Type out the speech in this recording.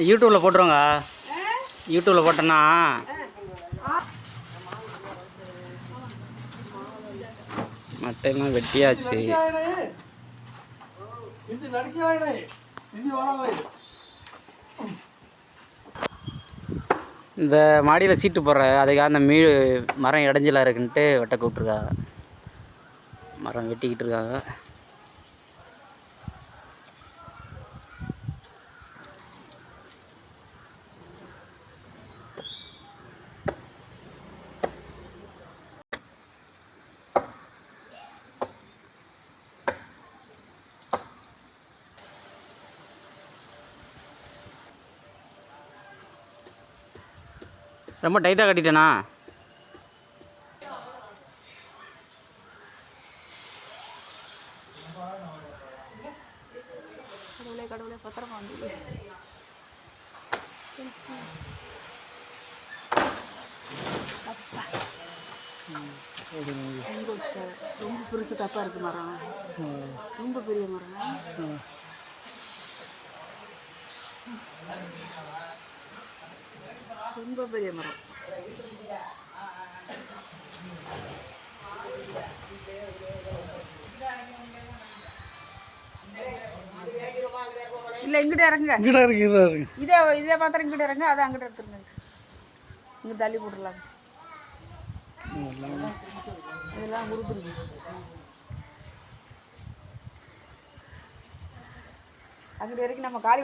யூடியூப்பில் போட்டுருவாங்க. யூடியூப்பில் போட்டேன்னா மட்டையெல்லாம் வெட்டியாச்சு. இந்த மாடியில் சீட்டு போடுற அதுக்காக அந்த மரம் இடைஞ்சலாக இருக்குன்ட்டு வெட்ட கூப்பிட்ருக்காங்க. மரம் வெட்டிக்கிட்டு இருக்காங்க. ரொம்ப டைட்டாக கட்டிட்டேனா? கடவுளே பத்திரமா வந்து ரொம்ப பெருசு தப்பா இருக்கு மரம். ரொம்ப பெரிய மரம். ரொம்ப பெரிய மரம். இல்லை இங்கிட்ட இறங்குங்க. இதே பாத்திரம் இங்கிட்ட இறங்க. அதை அங்கிட்ட எடுத்துருங்க. இங்கே தள்ளி போட்டுடலாம். இதெல்லாம் கொடுத்துருங்க. அங்கிட்ட வரைக்கும் நம்ம காலி